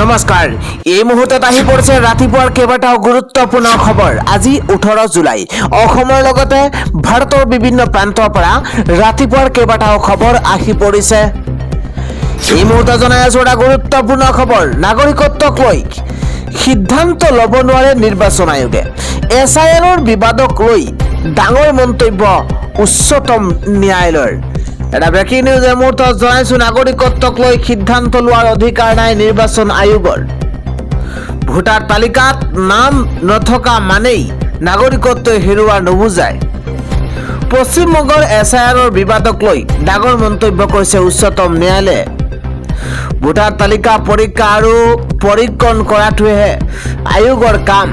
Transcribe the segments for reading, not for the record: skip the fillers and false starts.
নমস্কাৰ এই মুহূৰ্তত আহি পৰিছে ৰাতিপুৱাৰ কেইবাটাও গুৰুত্বপূৰ্ণ খবৰ। আজি 18 জুলাই অসমৰ লগতে ভাৰতৰ বিভিন্ন প্ৰান্তৰ পৰা ৰাতিপুৱাৰ কেইবাটাও খবৰ আহি পৰিছে। এই মুহূৰ্তত জনাই আছো এটা গুৰুত্বপূৰ্ণ খবৰ। নাগৰিকত্বক লৈ সিদ্ধান্ত ল'ব নোৱাৰে নিৰ্বাচন আয়োগে। SIRৰ বিবাদক লৈ ডাঙৰ মন্তব্য উচ্চতম ন্যায়ালয়ৰ। এটা ব্ৰেকিং নিউজ এই মুহূৰ্তত জনাইছো নাগৰিকত্বক লৈ সিদ্ধান্ত লোৱাৰ অধিকাৰ নাই নিৰ্বাচন আয়োগৰ। ভোটাৰ তালিকাত নাম নথকা মানেই নাগৰিকত্ব হেৰুওৱা নুবুজায়। পশ্চিমবংগৰ SIRৰ বিবাদক লৈ ডাঙৰ মন্তব্য কৰিছে উচ্চতম ন্যায়ালয়ে। ভোটাৰ তালিকা পৰীক্ষা আৰু পৰীক্ষণ কৰাটোহে আয়োগৰ কাম।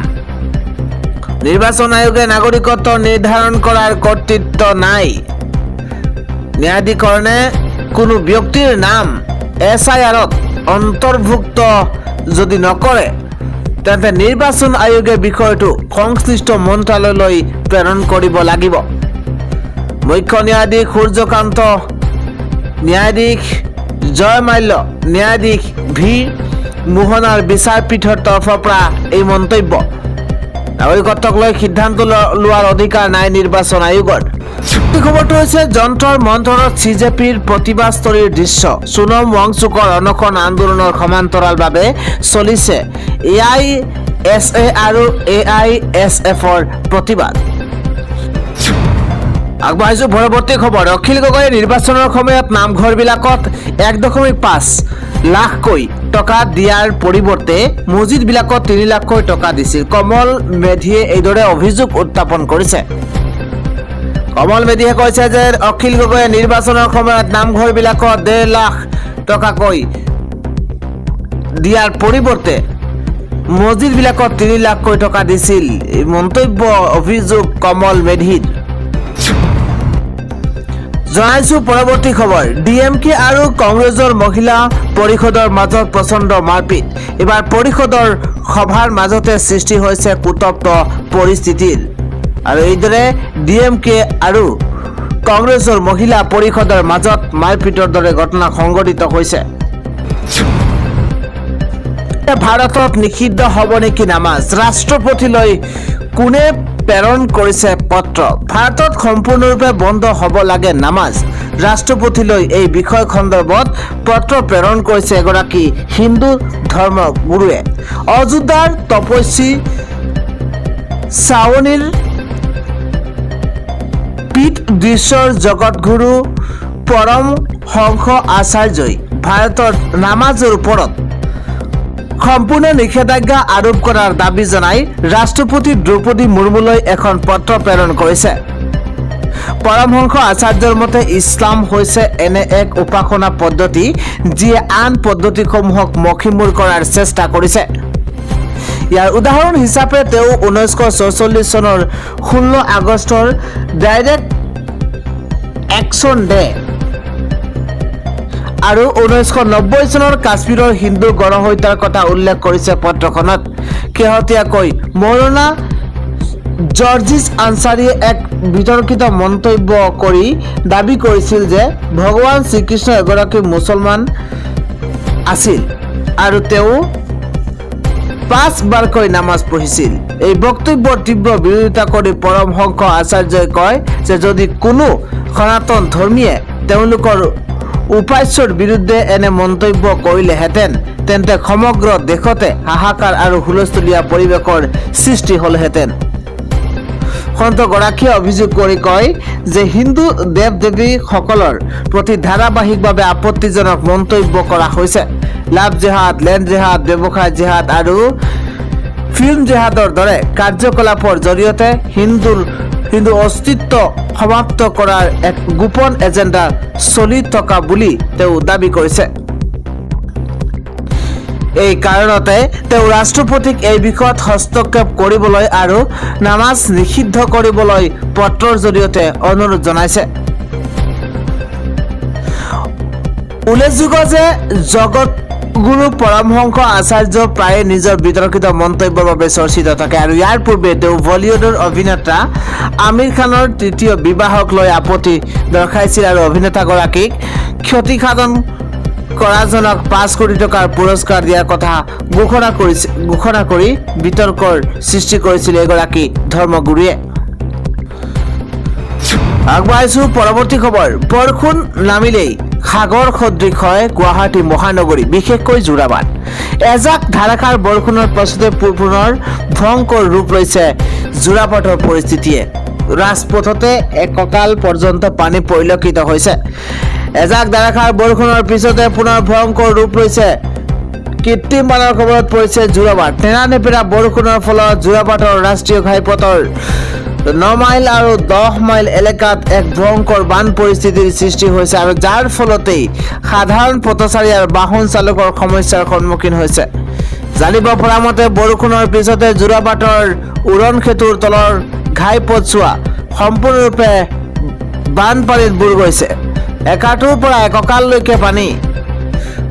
নিৰ্বাচন আয়োগে নাগৰিকত্ব নিৰ্ধাৰণ কৰাৰ কৰ্তৃত্ব নাই। ন্যায়াধিকৰণে কোনো ব্যক্তিৰ নাম SIRত অন্তৰ্ভুক্ত যদি নকৰে তেন্তে নিৰ্বাচন আয়োগে বিষয়টো সংশ্লিষ্ট মন্ত্ৰালয়লৈ প্ৰেৰণ কৰিব লাগিব। মুখ্য ন্যায়াধীশ সূৰ্যকান্ত, ন্যায়াধীশ জয় মাল্য, ন্যায়াধীশ ভি মোহনাৰ বিচাৰপীঠৰ তৰফৰ পৰা এই মন্তব্য। নাগৰিকত্বক লৈ সিদ্ধান্ত লোৱাৰ অধিকাৰ নাই নিৰ্বাচন আয়োগৰ। খবৰটো হৈছে যন্ত্ৰৰ মন্থনত CJPৰ প্ৰতিবাদস্থলীৰ দৃশ্য। সোণম ৱাংচুকৰ অনশন আন্দোলনৰ সমান্তৰালভাৱে চলিছে AISA আৰু AISFৰ প্ৰতিবাদ। আগবাঢ়িছো পৰৱৰ্তী খবৰ। অখিল গগৈয়ে নিৰ্বাচনৰ সময়ত নামঘৰবিলাকত 1.5 লাখকৈ টকা দিয়াৰ পৰিৱৰ্তে মছজিদবিলাকত 3 লাখকৈ টকা দিছিল। কমল মেধিয়ে এইদৰে অভিযোগ উত্থাপন কৰিছে। কমল মেধিয়ে কৈছে যে অখিল গগৈয়ে নিৰ্বাচনৰ সময়ত নামঘৰবিলাকত 1.5 লাখ টকাকৈ দিয়াৰ পৰিৱৰ্তে মছজিদবিলাকত 3 লাখকৈ টকা দিছিল। এই মন্তব্য অভিযোগ কমল মেধিৰ। জনাইছো পৰৱৰ্তী খবৰ। DMK আৰু কংগ্ৰেছৰ মহিলা পৰিষদৰ মাজত প্ৰচণ্ড মাৰপিট। এবাৰ পৰিষদৰ সভাৰ মাজতে সৃষ্টি হৈছে উত্তপ্ত পৰিস্থিতিৰ। আৰু এইদৰে DMK আৰু কংগ্ৰেছৰ মহিলা পৰিষদৰ মাজত মাৰপিটৰ দৰে ঘটনা সংঘটিত হৈছে। ভাৰতত নিষিদ্ধ হ'ব নেকি নামাজ? ৰাষ্ট্ৰপতিলৈ কোনে প্ৰেৰণ কৰিছে পত্ৰ? ভাৰতত সম্পূৰ্ণৰূপে বন্ধ হ'ব লাগে নামাজ। ৰাষ্ট্ৰপতিলৈ এই বিষয় সন্দৰ্ভত পত্ৰ প্ৰেৰণ কৰিছে এগৰাকী হিন্দু ধৰ্মগুৰুৱে। অযোধ্যাৰ তপস্বী চাৱনীৰ পীঠ দৃশ্যৰ জগতগুৰু পৰমহংস আচাৰ্যই ভাৰতৰ নামাজৰ ওপৰত সম্পূৰ্ণ নিষেধাজ্ঞা আৰোপ কৰাৰ দাবী জনাই ৰাষ্ট্ৰপতি দ্ৰৌপদী মুৰ্মুলৈ এখন পত্ৰ প্ৰেৰণ কৰিছে। পৰমহংস আচাৰ্যৰ মতে ইছলাম হৈছে এনে এক উপাসনা পদ্ধতি যিয়ে আন পদ্ধতিসমূহক মষিমূৰ কৰাৰ চেষ্টা কৰিছে। ইয়াৰ উদাহৰণ হিচাপে তেওঁ 1944 চনৰ 16 আগষ্টৰ ডাইৰেক্ট একশ্যন ডে আৰু 1990 চনৰ কাশ্মীৰৰ হিন্দু গণহত্যাৰ কথা উল্লেখ কৰিছে পত্ৰখনত। শেহতীয়াকৈ মৌলানা জৰ্জিছ আনচাৰীয়ে এক বিতৰ্কিত মন্তব্য কৰি দাবী কৰিছিল যে ভগৱান শ্ৰীকৃষ্ণ এগৰাকী মুছলমান আছিল আৰু তেওঁ 5 বাৰকৈ নামাজ পঢ়িছিল। এই বক্তব্যৰ তীব্ৰ বিৰোধিতা কৰি পৰমহংস আচাৰ্যই কয় যে যদি কোনো সনাতন ধৰ্মীয়ে তেওঁলোকৰ উপাস্যৰ বিৰুদ্ধে এনে মন্তব্য কৰিলেহেঁতেন তেন্তে সমগ্ৰ দেশতে হাহাকাৰ আৰু হুলস্থুলীয়া পৰিৱেশৰ সৃষ্টি হ'লহেঁতেন। সন্তগৰাকীয়ে অভিযোগ কৰি কয় যে হিন্দু দেৱ দেৱীসকলৰ প্ৰতি ধাৰাবাহিকভাৱে আপত্তিজনক মন্তব্য কৰা হৈছে। লাভ জেহাদ, লেণ্ড জেহাদ, ব্যৱসায় জেহাদ আৰু ফিল্ম জেহাদৰ দৰে কাৰ্যকলাপৰ জৰিয়তে হিন্দু অস্তিত্ব সমাপ্ত কৰাৰ এক গোপন এজেণ্ডা চলি থকা বুলি তেওঁ দাবী কৰিছে। এই কাৰণতে তেওঁ ৰাষ্ট্ৰপতিক এই বিষয়ত হস্তক্ষেপ কৰিবলৈ আৰু নামাজ নিষিদ্ধ কৰিবলৈ পত্ৰৰ জৰিয়তে অনুৰোধ জনাইছে। উল্লেখযোগ্য যে জগতগুৰু পৰমহংস আচাৰ্য প্ৰায়ে নিজৰ বিতৰ্কিত মন্তব্যৰ বাবে চৰ্চিত থাকে আৰু ইয়াৰ পূৰ্বে তেওঁ বলিউডৰ অভিনেতা আমিৰ খানৰ 3য় বিবাহক লৈ আপত্তি দৰ্শাইছিল আৰু অভিনেতাগৰাকীক ক্ষতিসাধন কৰাজনক 5 কোটি টকাৰ পুৰস্কাৰ দিয়াৰ কথা ঘোষণা কৰি বিতৰ্কৰ সৃষ্টি কৰিছিল এগৰাকী ধৰ্মগুৰুৱে। আগবাঢ়িছো পৰৱৰ্তী খবৰ। বৰষুণ নামিলেই সাগৰ সদৃশ হয় গুৱাহাটী মহানগৰী, বিশেষকৈ যোৰাবাট। এজাক ধাৰাসাৰ বৰষুণৰ পাছতে পুনৰ ভয়ংকৰ ৰূপ লৈছে যোৰাবাটৰ পৰিস্থিতিয়ে। ৰাজপথতে এককাল পৰ্যন্ত পানী পৰিলক্ষিত হৈছে। এজাক ধাৰাসাৰ বৰষুণৰ পিছতে পুনৰ ভয়ংকৰ ৰূপ লৈছে কৃত্ৰিম বানৰ খবৰত পৰিছে যোৰাবাট। নেৰানেপেৰা বৰষুণৰ ফলত যোৰাবাটৰ ৰাষ্ট্ৰীয় ঘাইপথৰ 9 মাইল আৰু 10 মাইল এলেকাত এক ভয়ংকৰ বান পৰিস্থিতিৰ সৃষ্টি হৈছে আৰু যাৰ ফলতেই সাধাৰণ পথচাৰী আৰু বাহন চালকৰ সমস্যাৰ সন্মুখীন হৈছে। জানিব পৰা মতে বৰষুণৰ পিছতে যোৰাবাটৰ উৰণ সেতুৰ তলৰ ঘাইপথছোৱা সম্পূৰ্ণৰূপে বানপানীত বুৰ গৈছে। একাটোৰ পৰা এককাললৈকে পানী।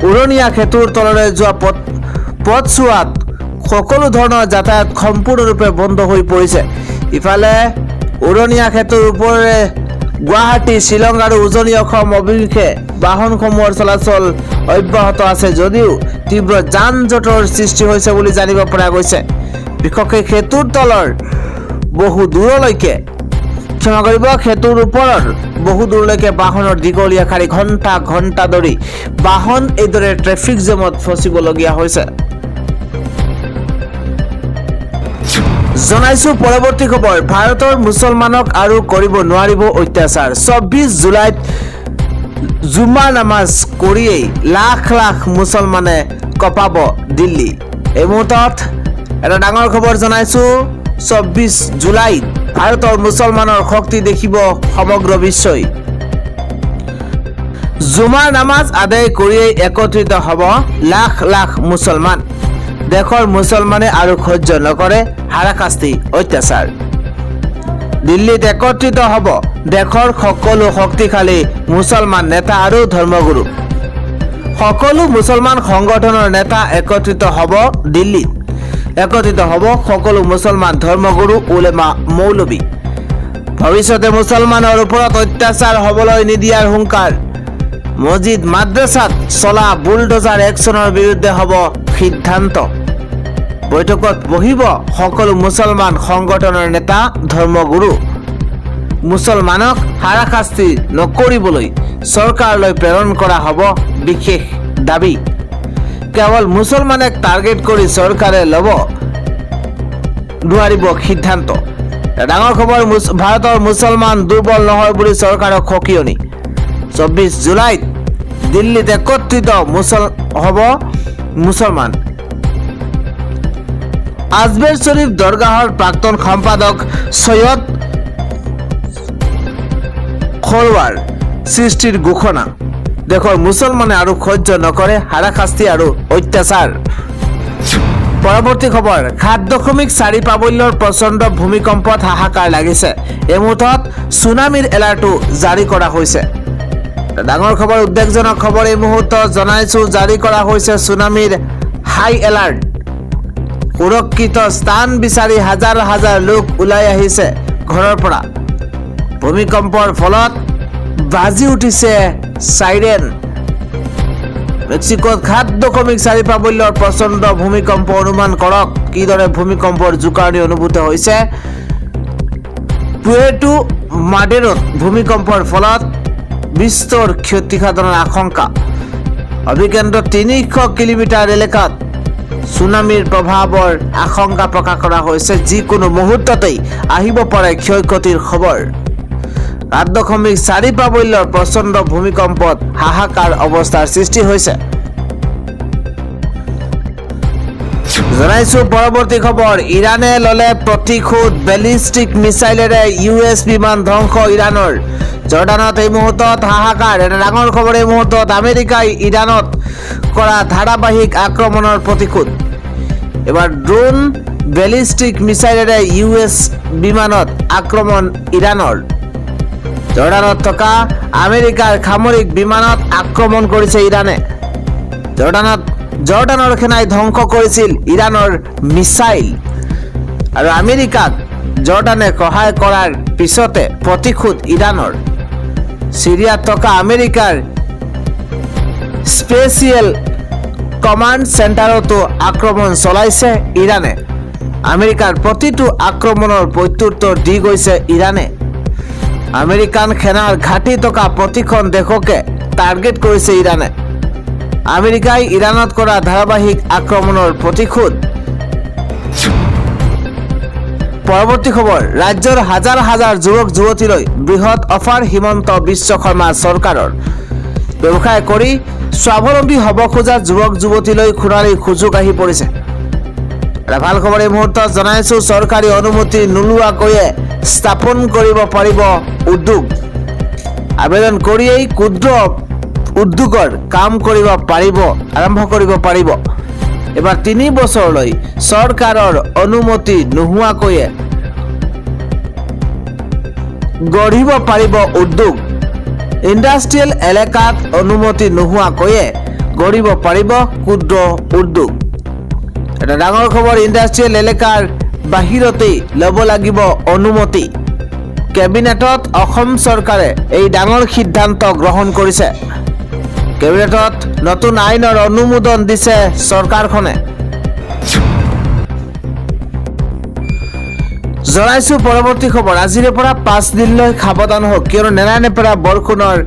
উৰণীয়া সেতুৰ তলৰে যোৱা পথছোৱাত সকলো ধৰণৰ যাতায়াত সম্পূৰ্ণৰূপে বন্ধ হৈ পৰিছে। ইফালে উৰণীয়া সেতুৰ ওপৰেৰে গুৱাহাটী, শ্বিলং আৰু উজনি অসম অভিমুখে বাহনসমূহৰ চলাচল অব্যাহত আছে যদিও তীব্ৰ যান জঁটৰ সৃষ্টি হৈছে বুলি জানিব পৰা গৈছে। বিশেষকৈ সেতুৰ তলৰ সেতুৰ ওপৰৰ বহু দূৰলৈকে বাহনৰ দীঘলীয়া শাৰী, ঘণ্টা ধৰি বাহন এইদৰে ট্ৰেফিক জামত ফচিবলগীয়া হৈছে। জনাইছো পৰৱৰ্তী খবৰ। ভাৰতৰ মুছলমানক আৰু কৰিব নোৱাৰিব অত্যাচাৰ। 24 জুলাইত জুমাৰ নামাজ কৰিয়েই লাখ লাখ মুছলমানে কঁপাব দিল্লী। এই মুহূৰ্তত এটা ডাঙৰ খবৰ জনাইছো। 24 জুলাইত ভাৰতৰ মুছলমানৰ শক্তি দেখিব সমগ্ৰ বিশ্বই। জুমাৰ নামাজ আদায় কৰিয়েই একত্ৰিত হ'ব লাখ লাখ মুছলমান। দেশৰ মুছলমানে আৰু সহ্য নকৰে হাৰাশাস্তি, অত্যাচাৰ। দিল্লীত একত্ৰিত হ'ব দেশৰ সকলো শক্তিশালী মুছলমান নেতা আৰু ধৰ্মগুৰু। সকলো মুছলমান সংগঠনৰ নেতা একত্ৰিত হ'ব দিল্লীত। একত্ৰিত হ'ব সকলো মুছলমান ধৰ্মগুৰু, উলেমা, মৌলবী। ভৱিষ্যতে মুছলমানৰ ওপৰত অত্যাচাৰ হ'বলৈ নিদিয়াৰ হুংকাৰ। মছজিদ মাদ্ৰাছাত চলা বুলডোজাৰ একশ্যনৰ বিৰুদ্ধে হ'ব সিদ্ধান্ত। বৈঠকত বহিব সকলো মুছলমান সংগঠনৰ নেতা, ধৰ্মগুৰু। মুছলমানক হাৰাশাস্তি নকৰিবলৈ চৰকাৰলৈ প্ৰেৰণ কৰা হ'ব বিশেষ দাবী। কেৱল মুছলমানক টাৰ্গেট কৰি চৰকাৰে ল'ব নোৱাৰিব সিদ্ধান্ত। ডাঙৰ খবৰ। ভাৰতৰ মুছলমান দুৰ্বল নহয় বুলি চৰকাৰক সকিয়নি। 24 জুলাইত দিল্লীত একত্ৰিত হ'ব মুছলমান। আজমেৰ শ্বৰীফ দৰগাহৰ প্ৰাক্তন সম্পাদক সৈয়দ খৰৱাৰ সৃষ্টিৰ ঘোষণা। দেশৰ মুছলমানে আৰু সহ্য নকৰে হাৰাশাস্তি আৰু অত্যাচাৰ। পৰৱৰ্তী খবৰ। 7.4 প্ৰাবল্যৰ প্ৰচণ্ড ভূমিকম্পত হাহাকাৰ লাগিছে। এই মুহূৰ্তত ছুনামিৰ এলাৰ্টো জাৰি কৰা হৈছে। ডাঙৰ খবৰ, উদ্বেগজনক খবৰ এই মুহূৰ্তত জনাইছো। জাৰি কৰা হৈছে ছুনামিৰ হাই এলাৰ্ট। সুৰক্ষিত স্থান বিচাৰি হাজাৰ হাজাৰ লোক ওলাই আহিছে ঘৰৰ পৰা। ভূমিকম্পৰ ফলত বাজি উঠিছে চাইৰেন। মেক্সিকোত 7.4 প্ৰাবল্যৰ প্ৰচণ্ড ভূমিকম্প। অনুমান কৰক কিদৰে ভূমিকম্পৰ জোকাৰণি অনুভূত হৈছে। পুয়েৰ্টো মাডেৰোত ভূমিকম্পৰ ফলত বিস্তৰ ক্ষতিসাধনৰ আশংকা। অভিকেন্দ্ৰ 300 কিলোমিটাৰ এলেকাত ছুনামিৰ প্ৰভাৱৰ আশংকা প্ৰকাশ কৰা হৈছে। যিকোনো মুহূৰ্ততেই আহিব পাৰে ক্ষয়ক্ষতিৰ খবৰ। 7.4 প্ৰাবল্যৰ প্ৰচণ্ড ভূমিকম্পত হাহাকাৰ অৱস্থাৰ সৃষ্টি হৈছে। জনাইছো পৰৱৰ্তী খবৰ। ইৰাণে ল'লে প্ৰতিশোধ। বেলিষ্টিক মিছাইলেৰে US বিমান ধ্বংস ইৰাণৰ। জৰ্ডানত এই মুহূৰ্তত হাহাকাৰ। এটা ডাঙৰ খবৰ এই মুহূৰ্তত। আমেৰিকাই ইৰাণত কৰা ধাৰাবাহিক আক্ৰমণৰ প্ৰতিশোধ। এবাৰ ড্ৰোন বেলিষ্টিক মিছাইলেৰে US বিমানত আক্ৰমণ ইৰাণৰ। জৰ্ডানত থকা আমেৰিকাৰ সামৰিক বিমানত আক্ৰমণ কৰিছে ইৰাণে। জৰ্ডানৰ সেনাই ধ্বংস কৰিছিল ইৰাণৰ মিছাইল আৰু আমেৰিকাক জৰ্ডানে সহায় কৰাৰ পিছতে প্ৰতিশোধ ইৰাণৰ। সিৰিয়াত থকা আমেৰিকাৰ স্পেচিয়েল কমাণ্ড চেণ্টাৰতো আক্ৰমণ চলাইছে ইৰাণে। আমেৰিকাৰ প্ৰতিটো আক্ৰমণৰ প্ৰত্যুত্তৰ দি গৈছে ইৰাণে। আমেৰিকান সেনাৰ ঘাটি থকা প্ৰতিখন দেশকে টাৰ্গেট কৰিছে ইৰাণে। আমেৰিকাই ইৰাণত কৰা ধাৰাবাহিক আক্ৰমণৰ প্ৰতিশোধ। পৰৱৰ্তী খবৰ, ৰাজ্যৰ হাজাৰ হাজাৰ যুৱক যুৱতীলৈ বৃহৎ অফাৰ হিমন্ত বিশ্ব শৰ্মা চৰকাৰৰ। ব্যৱসায় কৰি স্বাৱলম্বী হ'ব খোজা যুৱক যুৱতীলৈ সোণালী সুযোগ আহি পৰিছে। এটা ভাল খবৰ এই মুহূৰ্তত জনাইছো, চৰকাৰী অনুমতি নোলোৱাকৈয়ে স্থাপন কৰিব পাৰিব উদ্যোগ। আবেদন কৰিয়েই ক্ষুদ্ৰ উদ্যোগৰ কাম কৰিব পাৰিব, আৰম্ভ কৰিব পাৰিব। এবাৰ 3 বছৰলৈ চৰকাৰৰ অনুমতি নোহোৱাকৈয়ে গঢ়িব পাৰিব উদ্যোগ। ইণ্ডাষ্ট্ৰিয়েল এলেকাত অনুমতি নোহোৱাকৈয়ে গঢ়িব পাৰিব ক্ষুদ্ৰ উদ্যোগ। এটা ডাঙৰ খবৰ, ইণ্ডাষ্ট্ৰিয়েল এলেকাৰ বাহিৰতেই ল'ব লাগিব অনুমতি। কেবিনেটত অসম চৰকাৰে এই ডাঙৰ সিদ্ধান্ত গ্ৰহণ কৰিছে। কেবিনেটত নতুন আইনৰ অনুমোদন দিছে চৰকাৰখনে। জনাইছো পৰৱৰ্তী খবৰ, আজিৰে পৰা 5 দিনলৈ সাৱধান হওক, কিয়নো নেৰানেপেৰা বৰষুণৰ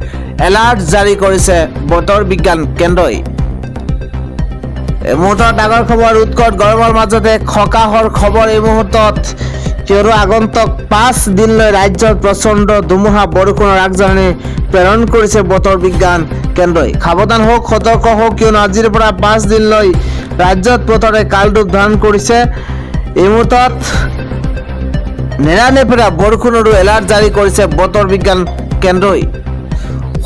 এলাৰ্ট জাৰি কৰিছে বতৰ বিজ্ঞান কেন্দ্ৰই। এই মুহূৰ্তত ডাঙৰ খবৰ, উৎকট গৰমৰ মাজতে সকাহৰ খবৰ এই মুহূৰ্তত, কিয়নো আগন্তুক 5 দিনলৈ ৰাজ্যত প্ৰচণ্ড ধুমুহা বৰষুণৰ আগজাননী প্ৰেৰণ কৰিছে বতৰ বিজ্ঞান কেন্দ্ৰই। সাৱধান হওক, সতৰ্ক হওক, কিয়নো আজিৰ পৰা 5 দিনলৈ ৰাজ্যত বতৰে কালৰূপ ধাৰণ কৰিছে। এই মুহূৰ্তত নেৰানেপেৰা বৰষুণৰো এলাৰ্ট জাৰি কৰিছে বতৰ বিজ্ঞান কেন্দ্ৰই।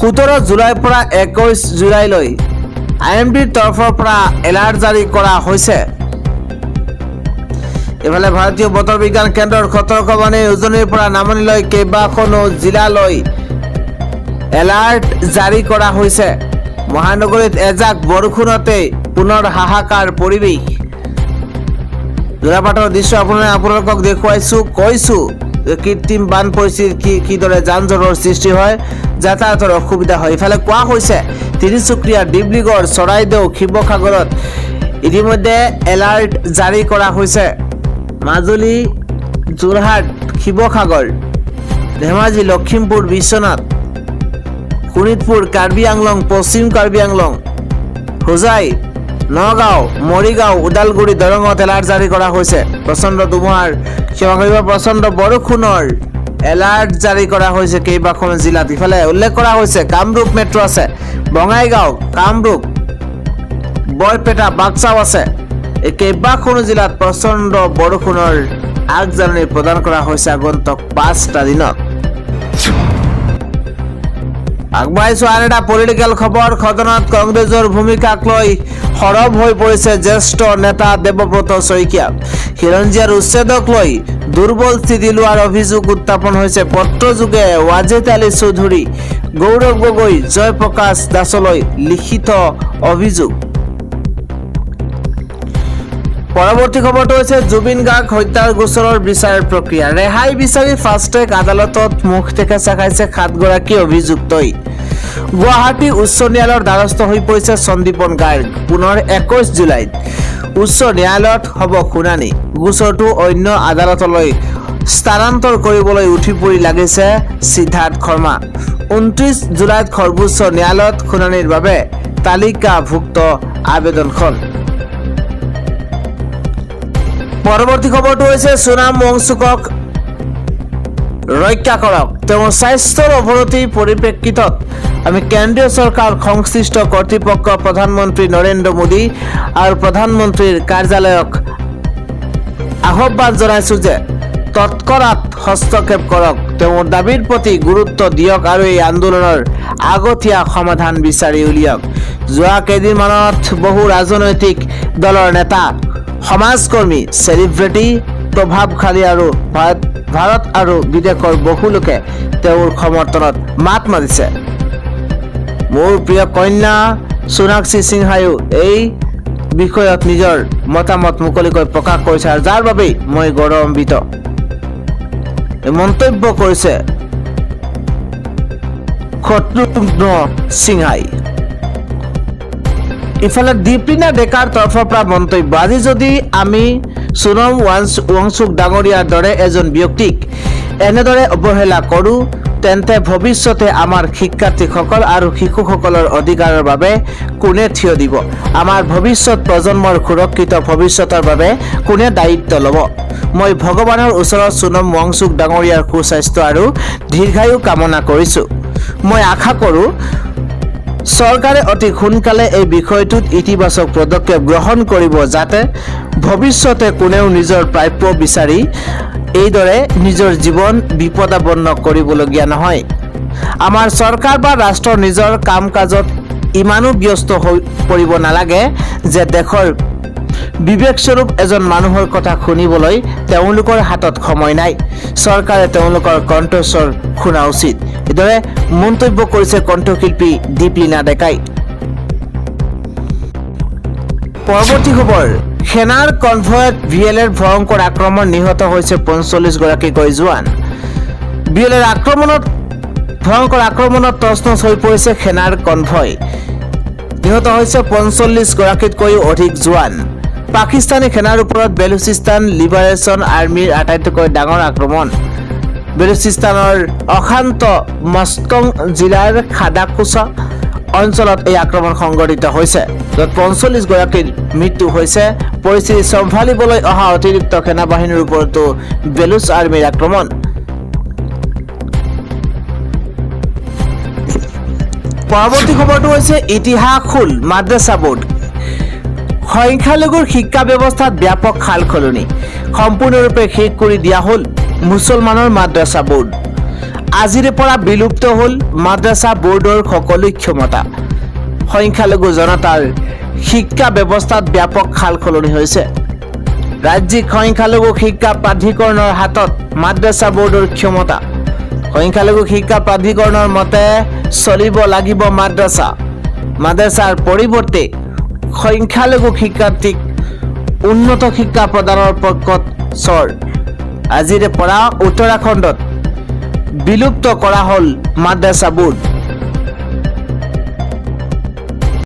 17 জুলাইৰ পৰা 21 জুলাইলৈ IMDৰ তৰফৰ পৰা এলাৰ্ট জাৰি কৰা হৈছে। ইফালে ভাৰতীয় বতৰ বিজ্ঞান কেন্দ্ৰৰ সতৰ্কবাণী, উজনিৰ পৰা নামনিলৈ কেইবাখনো জিলালৈ এলাৰ্ট জাৰি কৰা হৈছে। মহানগৰীত এজাক বৰষুণতে পুনৰ হাহাকাৰ পৰিৱেশ। যোৰাপাটৰ দৃশ্য আপোনালোকক দেখুৱাইছো, কৈছো কৃত্ৰিম বান পৰিস্থিতি কিদৰে যান জঁটৰ সৃষ্টি হয়, যাতায়াতৰ অসুবিধা হয়। ইফালে কোৱা হৈছে তিনিচুকীয়া, ডিব্ৰুগড়, চৰাইদেউ, শিৱসাগৰত ইতিমধ্যে এলাৰ্ট জাৰি কৰা হৈছে। মাজুলী, যোৰহাট, শিৱসাগৰ, ধেমাজি, লখিমপুৰ, বিশ্বনাথ, শোণিতপুৰ, কাৰ্বি আংলং, পশ্চিম কাৰ্বি আংলং, হোজাই, নগাঁও, মৰিগাঁও, ওদালগুৰি, দৰঙত এলাৰ্ট জাৰি কৰা হৈছে। প্ৰচণ্ড ধুমুহাৰ, ক্ষমা কৰিব, প্ৰচণ্ড বৰষুণৰ এলাৰ্ট জাৰি কৰা হৈছে কেইবাখনো জিলাত। ইফালে উল্লেখ কৰা হৈছে কামৰূপ মেট্ৰ' আছে, বঙাইগাঁও, কামৰূপ, বৰপেটা, বাক্সাও আছে। এই কেইবাখনো জিলাত প্ৰচণ্ড বৰষুণৰ আগজাননী প্ৰদান কৰা হৈছে আগন্তুক 5টা দিনত। আগবাঢ়িছো আন এটা পলিটিকেল খবৰ, সদনত কংগ্ৰেছৰ ভূমিকাক লৈ সৰব হৈ পৰিছে জ্যেষ্ঠ নেতা দেৱব্ৰত শইকীয়া। খিলঞ্জীয়াৰ উচ্ছেদক লৈ দুৰ্বল স্থিতি লোৱাৰ অভিযোগ উত্থাপন হৈছে পত্ৰযোগে ৱাজেদ আলী চৌধুৰী, গৌৰৱ গগৈ, জয়প্ৰকাশ দাসলৈ লিখিত অভিযোগ। পৰৱৰ্তী খবৰটো হৈছে জুবিন গাৰ্গ হত্যাৰ গোচৰৰ বিচাৰ প্ৰক্ৰিয়া। ৰেহাই বিচাৰি ফাষ্ট ট্ৰেক আদালতত মুখ থেকেচা খাইছে 7গৰাকী অভিযুক্তই। গুৱাহাটী উচ্চ ন্যায়ালয়ৰ দ্বাৰস্থ হৈ পৰিছে সন্দীপন গাৰ্গ। পুনৰ 21 জুলাইত উচ্চ ন্যায়ালয়ত হ'ব শুনানি। গোচৰটো অন্য আদালতলৈ স্থানান্তৰ কৰিবলৈ উঠি পৰি লাগিছে সিদ্ধাৰ্থ শৰ্মা। 29 জুলাইত সৰ্বোচ্চ ন্যায়ালয়ত শুনানিৰ বাবে তালিকাভুক্ত আবেদনখন। পৰৱৰ্তী খবৰটো হৈছে সোনাম ৱাংচুকক ৰক্ষা কৰক। তেওঁৰ স্বাস্থ্যৰ অৱনতিৰ পৰিপ্ৰেক্ষিতত আমি কেন্দ্ৰীয় চৰকাৰ, সংশ্লিষ্ট কৰ্তৃপক্ষ, প্ৰধানমন্ত্ৰী নৰেন্দ্ৰ মোদী আৰু প্ৰধানমন্ত্ৰীৰ কাৰ্যালয়ক আহ্বান জনাইছো যে তৎক্ষণাত হস্তক্ষেপ কৰক। তেওঁৰ দাবীৰ প্ৰতি গুৰুত্ব দিয়ক আৰু এই আন্দোলনৰ আগতীয়া সমাধান বিচাৰি উলিয়াওক। যোৱা কেইদিনমানত বহু ৰাজনৈতিক দলৰ নেতা, সমাজকৰ্মী, চেলিব্ৰিটি, প্ৰভাৱশালী আৰু ভাৰত আৰু বিদেশৰ বহু লোকে তেওঁৰ সমৰ্থনত মাত মাতিছে। মোৰ প্ৰিয় কন্যা সোণাক্ষী সিনহাইও এই বিষয়ত নিজৰ মতামত মুকলিকৈ প্ৰকাশ কৰিছে, আৰু যাৰ বাবেই মই গৌৰৱান্বিত। মন্তব্য কৰিছে শত্ৰুঘ্ন সিনহাই। ইফালে দীপলিনা ডেকাৰ তৰফৰ পৰা মন্তব্য, আজি যদি আমি সোনম ৱাংচুক ডাঙৰীয়াৰ দৰে এজন ব্যক্তিক এনেদৰে অৱহেলা কৰোঁ, তেন্তে ভৱিষ্যতে আমাৰ শিক্ষাৰ্থীসকল আৰু শিশুসকলৰ অধিকাৰৰ বাবে কোনে থিয় দিব? আমাৰ ভৱিষ্যত প্ৰজন্মৰ সুৰক্ষিত ভৱিষ্যতৰ বাবে কোনে দায়িত্ব ল'ব? মই ভগৱানৰ ওচৰত সোনম ৱাংচুক ডাঙৰীয়াৰ সুস্বাস্থ্য আৰু দীৰ্ঘায়ু কামনা কৰিছোঁ। মই আশা কৰোঁ চৰকাৰে অতি সোনকালে এই বিষয়টোত ইতিবাচক পদক্ষেপ গ্ৰহণ কৰিব, যাতে ভৱিষ্যতে কোনেও নিজৰ প্ৰাপ্য বিচাৰি এইদৰে নিজৰ জীৱন বিপদাপন্ন কৰিবলগীয়া নহয়। আমাৰ চৰকাৰ বা ৰাষ্ট্ৰ নিজৰ কাম কাজত ইমানো ব্যস্ত হৈ পৰিব নালাগে যে দেশৰ বিবেকস্বৰূপ এজন মানুহৰ কথা শুনিবলৈ তেওঁলোকৰ হাতত সময় নাই। চৰকাৰে তেওঁলোকৰ কণ্ঠস্বৰ শুনা উচিত। এইদৰে মন্তব্য কৰিছে কণ্ঠশিল্পী দীপলিনা ডেকাই। পৰৱৰ্তী খবৰ, সেনাৰ কনভয়ত VLAৰ ভয়ংকৰ আক্ৰমণ, নিহত হৈছে 45 গৰাকীকৈ জোৱান। VLAৰ ভয়ংকৰ আক্ৰমণত তছনছ হৈ পৰিছে সেনাৰ কনভয়, নিহত হৈছে 45 গৰাকীতকৈও অধিক জোৱান। পাকিস্তানী সেনাৰ ওপৰত বেলুচিস্তান লিবাৰেশ্যন আৰ্মীৰ আটাইতকৈ ডাঙৰ আক্ৰমণ। বেলুচিস্তানৰ অশান্ত মস্কং জিলাৰ খাদাকুছা অঞ্চলত এই আক্ৰমণ সংঘটিত হৈছে, য'ত 45 গৰাকীৰ মৃত্যু হৈছে। পৰিস্থিতি চম্ভালিবলৈ অহা অতিৰিক্ত সেনাবাহিনীৰ ওপৰতো বেলুচ আৰ্মীৰ আক্ৰমণ। পৰৱৰ্তী খবৰটো হৈছে ইতিহাস হ'ল মাদ্ৰাছা বোৰ্ড। সংখ্যালঘুৰ শিক্ষা ব্যৱস্থাত ব্যাপক সাল সলনি, সম্পূৰ্ণৰূপে শেষ কৰি দিয়া হ'ল মুছলমানৰ মাদ্ৰাছা বোৰ্ড। আজিৰে পৰা বিলুপ্ত হ'ল মাদ্ৰাছা বোৰ্ডৰ সকলো ক্ষমতা। সংখ্যালঘু জনতাৰ শিক্ষা ব্যৱস্থাত ব্যাপক সাল সলনি হৈছে। ৰাজ্যিক সংখ্যালঘু শিক্ষা প্ৰাধিকৰণৰ হাতত মাদ্ৰাছা বোৰ্ডৰ ক্ষমতা। সংখ্যালঘু শিক্ষা প্ৰাধিকৰণৰ মতে চলিব লাগিব মাদ্ৰাছা। মাদ্ৰাছাৰ পৰিৱৰ্তে সংখ্যালঘু শিক্ষাৰ্থীক উন্নত শিক্ষা প্ৰদানৰ পক্ষত চৰ। আজিৰে পৰা উত্তৰাখণ্ডত বিলুপ্ত কৰা হ'ল মাদ্ৰাছা বোৰ্ড।